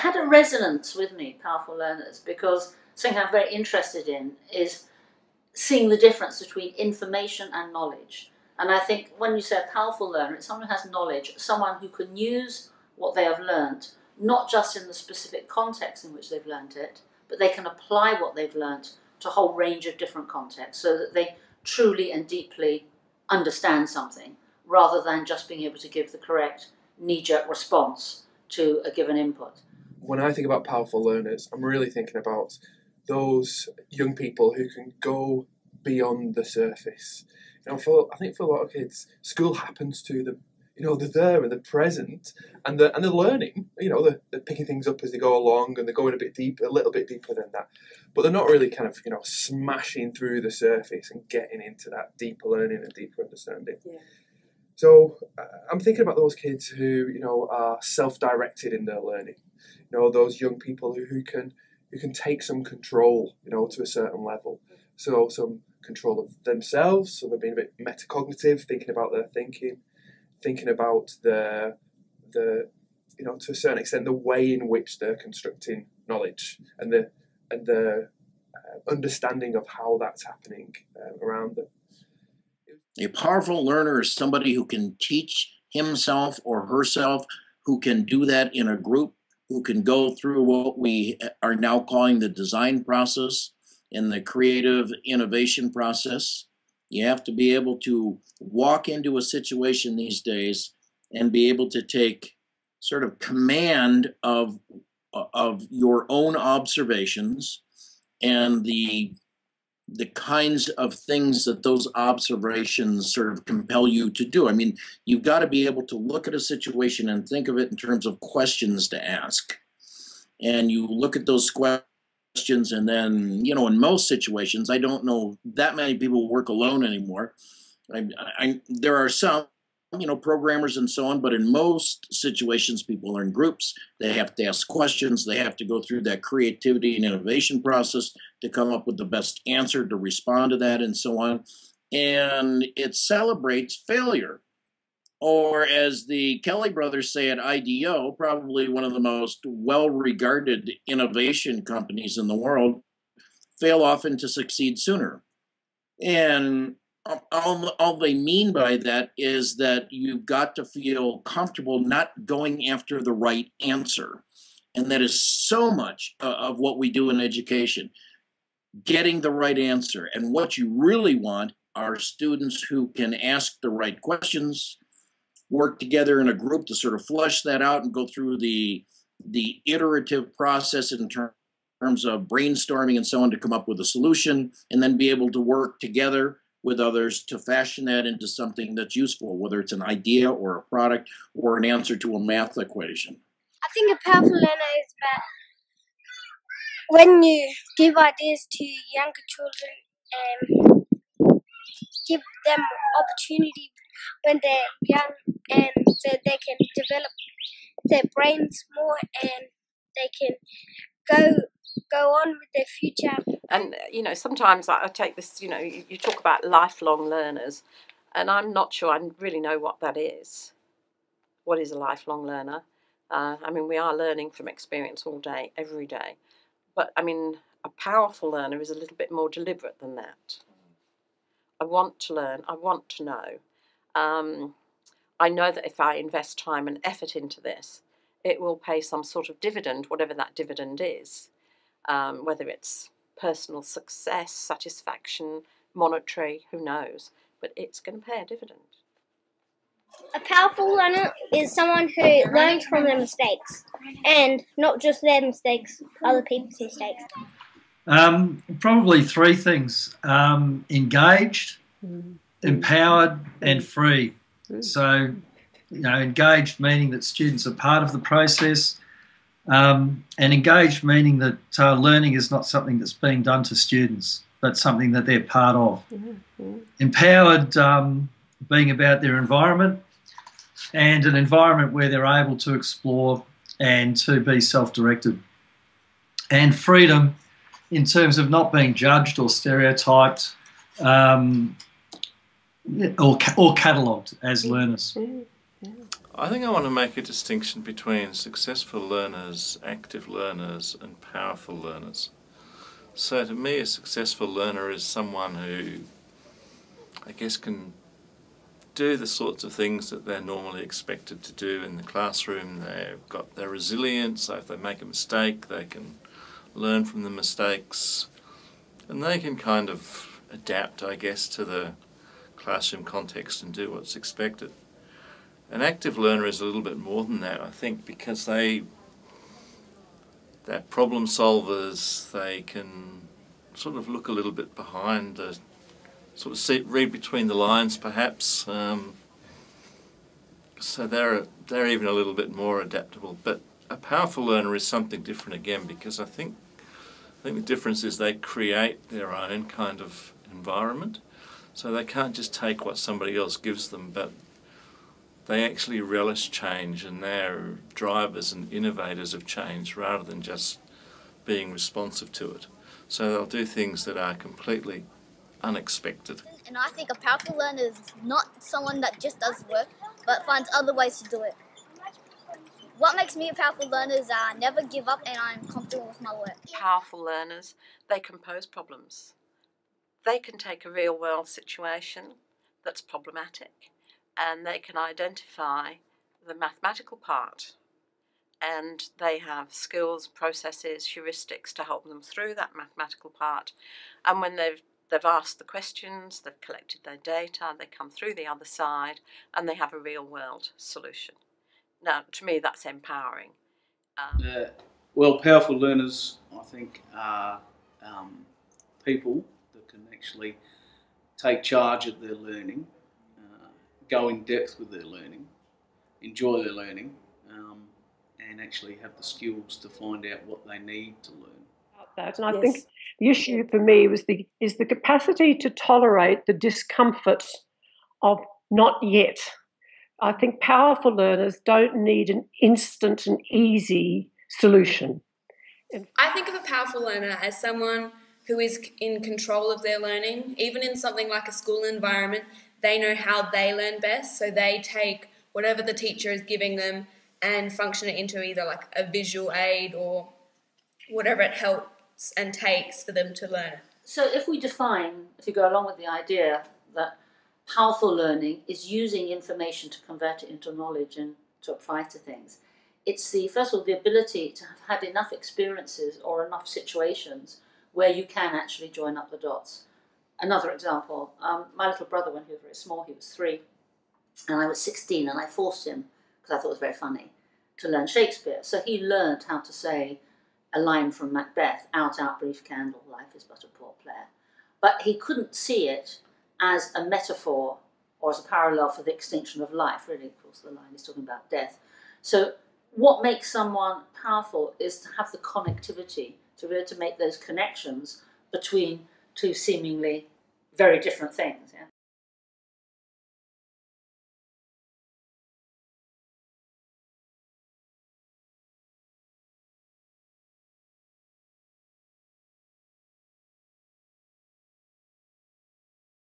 had a resonance with me, powerful learners, because something I'm very interested in is seeing the difference between information and knowledge. And I think when you say a powerful learner, it's someone who has knowledge, someone who can use what they have learnt, not just in the specific context in which they've learnt it, but they can apply what they've learnt to a whole range of different contexts so that they truly and deeply understand something, rather than just being able to give the correct knee-jerk response to a given input. When I think about powerful learners, I'm really thinking about those young people who can go beyond the surface. You know, I think for a lot of kids, school happens to them. You know, they're there and they're present, and they're learning. You know, they're picking things up as they go along, and they're going a little bit deeper than that. But they're not really kind of, you know, smashing through the surface and getting into that deeper learning and deeper understanding. Yeah. So I'm thinking about those kids who, you know, are self-directed in their learning. You know, those young people who can take some control, you know, to a certain level. So some control of themselves, so they're being a bit metacognitive, thinking about their thinking about the you know, to a certain extent, the way in which they're constructing knowledge and the understanding of how that's happening around them. A powerful learner is somebody who can teach himself or herself, who can do that in a group, who can go through what we are now calling the design process and the creative innovation process. You have to be able to walk into a situation these days and be able to take sort of command of your own observations and the kinds of things that those observations sort of compel you to do. I mean, you've got to be able to look at a situation and think of it in terms of questions to ask. And you look at those questions, and then, you know, in most situations, I don't know that many people work alone anymore. There are some, you know, programmers and so on, but in most situations, people are in groups. They have to ask questions. They have to go through that creativity and innovation process to come up with the best answer to respond to that and so on. And it celebrates failure. Or as the Kelly brothers say at IDEO, probably one of the most well-regarded innovation companies in the world, fail often to succeed sooner. And all they mean by that is that you've got to feel comfortable not going after the right answer. And that is so much of what we do in education, getting the right answer. And what you really want are students who can ask the right questions, work together in a group to sort of flush that out and go through the iterative process in terms of brainstorming and so on to come up with a solution, and then be able to work together with others to fashion that into something that's useful, whether it's an idea or a product or an answer to a math equation. I think a powerful learner is about when you give ideas to younger children and give them opportunity when they're young, and so they can develop their brains more and they can go on with their future. And, you know, sometimes I take this, you know, you talk about lifelong learners, and I'm not sure I really know what that is. What is a lifelong learner? I mean, we are learning from experience all day, every day. But, I mean, a powerful learner is a little bit more deliberate than that. I want to learn. I want to know. I know that if I invest time and effort into this, it will pay some sort of dividend, whatever that dividend is, whether it's personal success, satisfaction, monetary, who knows, but it's going to pay a dividend. A powerful learner is someone who learns from their mistakes, and not just their mistakes, other people's mistakes. Probably three things: engaged, empowered, and free. So, you know, engaged meaning that students are part of the process, and engaged meaning that learning is not something that's being done to students, but something that they're part of. Empowered being about their environment, and an environment where they're able to explore and to be self-directed. And freedom in terms of not being judged or stereotyped or catalogued as learners. I think I want to make a distinction between successful learners, active learners, and powerful learners. So to me, a successful learner is someone who, I guess, can do the sorts of things that they're normally expected to do in the classroom. They've got their resilience, so if they make a mistake, they can learn from the mistakes, and they can kind of adapt, I guess, to the classroom context and do what's expected. An active learner is a little bit more than that, I think, because they're problem solvers. They can sort of look a little bit behind the, sort of read between the lines, perhaps. So they're even a little bit more adaptable. But a powerful learner is something different again, because I think the difference is they create their own kind of environment. So they can't just take what somebody else gives them, but they actually relish change, and they're drivers and innovators of change rather than just being responsive to it. So they'll do things that are completely unexpected. And I think a powerful learner is not someone that just does work, but finds other ways to do it. What makes me a powerful learner is I never give up and I'm confident with my work. Powerful learners, they can pose problems. They can take a real world situation that's problematic and they can identify the mathematical part, and they have skills, processes, heuristics to help them through that mathematical part. And when they've asked the questions, they've collected their data, they come through the other side and they have a real world solution. Now, to me, that's empowering. Well, powerful learners, I think, are people that can actually take charge of their learning, go in depth with their learning, enjoy their learning, and actually have the skills to find out what they need to learn. That. And I think the issue for me is the capacity to tolerate the discomfort of not yet. I think powerful learners don't need an instant and easy solution. I think of a powerful learner as someone who is in control of their learning. Even in something like a school environment, they know how they learn best, so they take whatever the teacher is giving them and function it into either like a visual aid or whatever it helps and takes for them to learn. So if we define, if you go along with the idea that powerful learning is using information to convert it into knowledge and to apply to things, it's first of all the ability to have had enough experiences or enough situations where you can actually join up the dots. Another example, my little brother, when he was very small, he was 3, and I was 16, and I forced him, because I thought it was very funny, to learn Shakespeare. So he learned how to say a line from Macbeth, out, brief candle, life is but a poor player. But he couldn't see it as a metaphor or as a parallel for the extinction of life. Really, of course, the line is talking about death. So what makes someone powerful is to have the connectivity, to be able to make those connections between two seemingly very different things. Yeah?